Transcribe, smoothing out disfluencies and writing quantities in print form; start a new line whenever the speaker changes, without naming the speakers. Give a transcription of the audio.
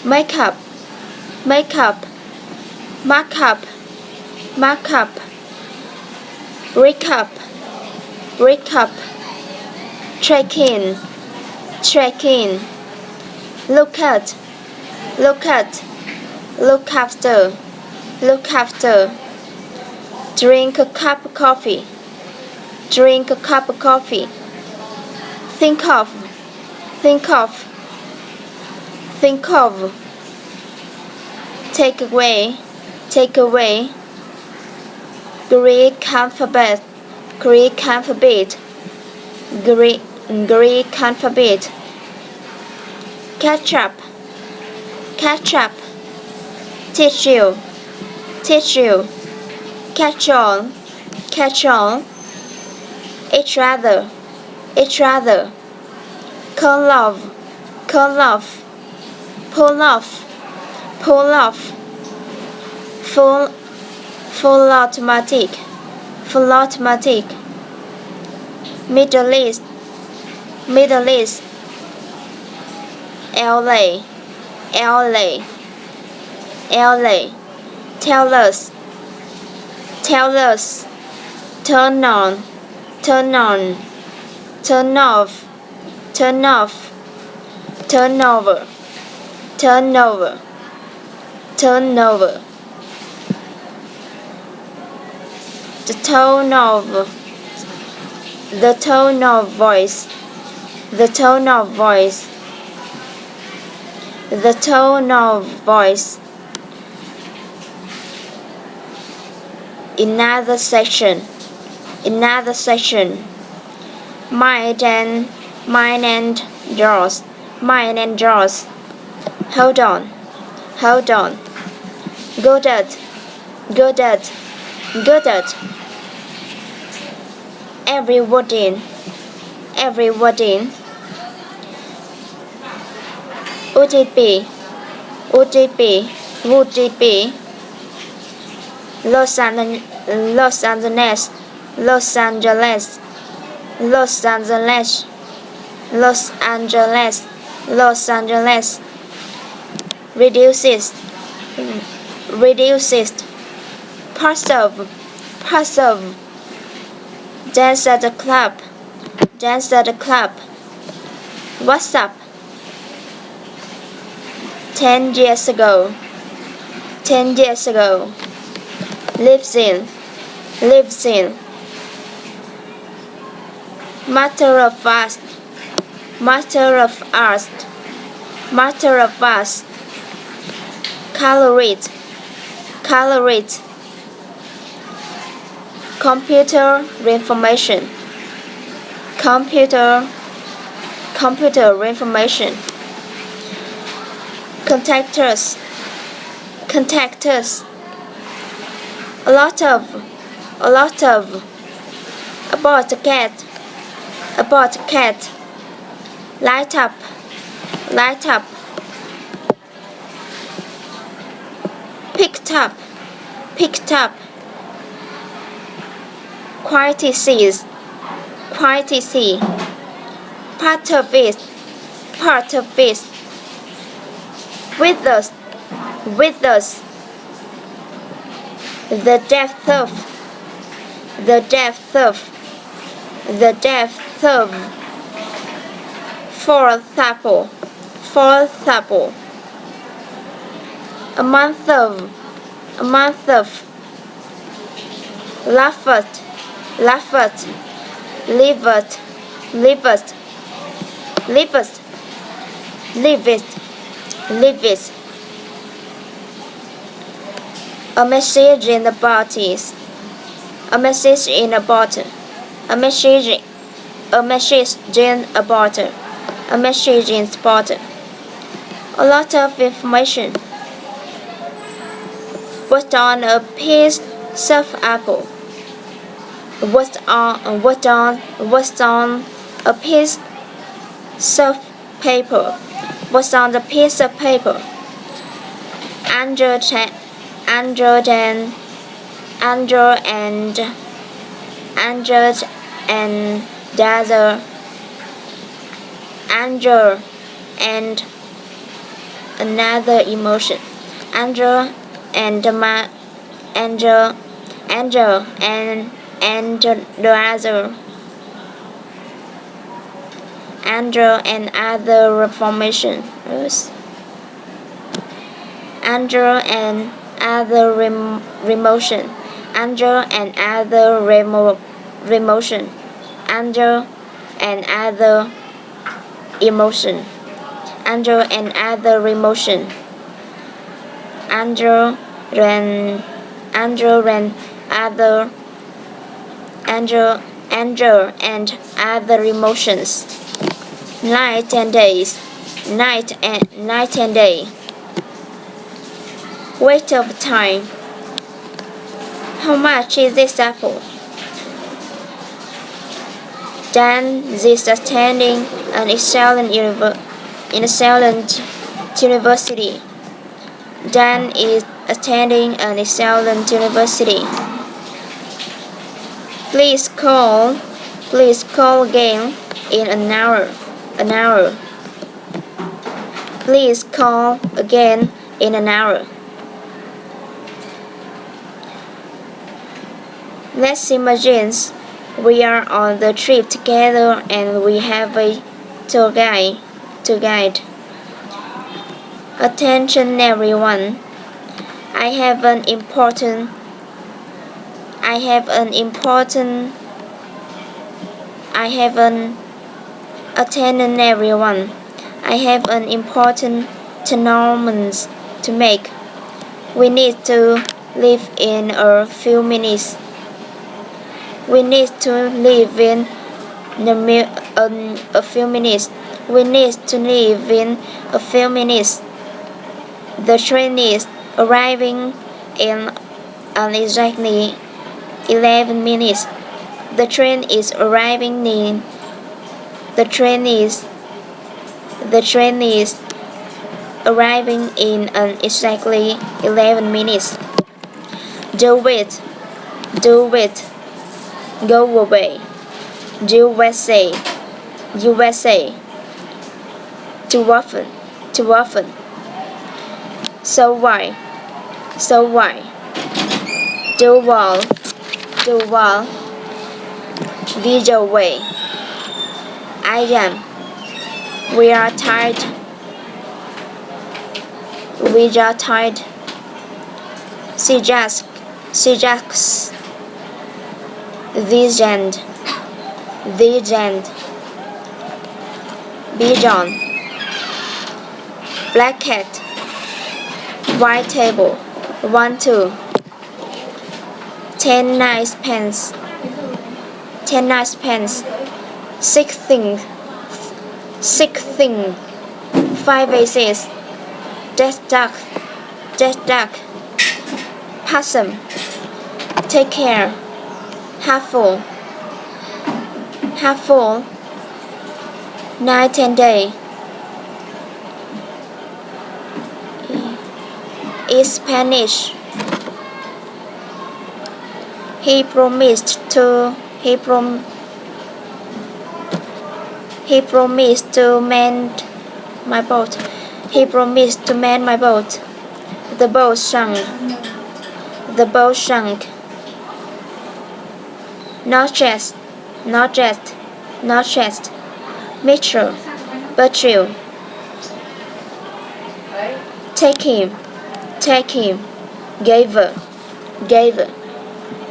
makeup, makeup, markup, markup, recap, recap, tracking, tracking, look at, look at, look after, look after, drink a cup of coffee, drink a cup of coffee, think of, think of, think of, take away, take away, Greek alphabet, Greek alphabet, Greek alphabet, catch up, catch up, teach you, teach you, catch on, catch on, each other, each other, call off, call off, pull off, pull off, full, full automatic, full automatic, Middle East, Middle East, LA, LA, LA, tell us, tell us, turn on, turn on, turn off, turn off, turn over, turn over, turn over, the tone of voice, the tone of voice, the tone of voice. Another section, another section, mine and yours, mine and yours. Hold on, hold on, good at, good at, good at. Every word in, every word in. Would it be, would it be, would it be? Los Angeles, Los Angeles, Los Angeles, Los Angeles, Los Angeles, Los Angeles. Reduces, reduces. Pass of, pass of. Dance at the club, dance at the club. What's up? 10 years ago, 10 years ago. Lives in, lives in. Matter of us, matter of us, matter of us. Color it, color it. Computer information, computer, computer information. Contact us, contact us. A lot of, a lot of. About a cat, about a cat. Light up, light up. Picked up, picked up. Quality seas, quality sea. Part of it, part of it. With us, with us. The depth of, the depth of, the depth of. Fourth apple, fourth apple. A month of, a month of. Laugh at, laugh at. Leave it, leave it, leave it, leave it, leave it. A message in the bodies, a message in a bottle, a message in a bottle, a message in a bottle. A lot of information. What's on a piece of apple? What's on a piece of paper? What's on the piece of paper? Andrew and the other Andrew and another emotion. Anger and anger and the other. Anger and other reformations. Anger and other remotion. Anger and other remotion. Anger and other emotion. Anger and other emotion. Anger and other anger and other emotions. Night and days. Night and day. Weight of time. How much is this apple? Dan is attending an excellent university. Dan is attending an excellent university. Please call again in an hour. Please call again in an hour. Let's imagine we are on the trip together and we have a tour guide. Attention everyone. I have an important Attention everyone. I have an important announcement to make. We need to leave in a few minutes. We need to leave in a few minutes. We need to leave in a few minutes. The train is arriving in exactly 11 minutes. The train is arriving in. The train is arriving in exactly 11 minutes. Do it. Go away. USA. Too often. So why? Do well. Visual way. I am. We are tired. She just. Vision. Black cat. White table. 1, 2. 10 nice pens. 6 thing. 5 vases. Dead duck. Possum. Take care. Half full. Night and day. Is Spanish. He promised to mend my boat. The boat sunk. Not just. Mitchell. Bertril. Take him. Gave.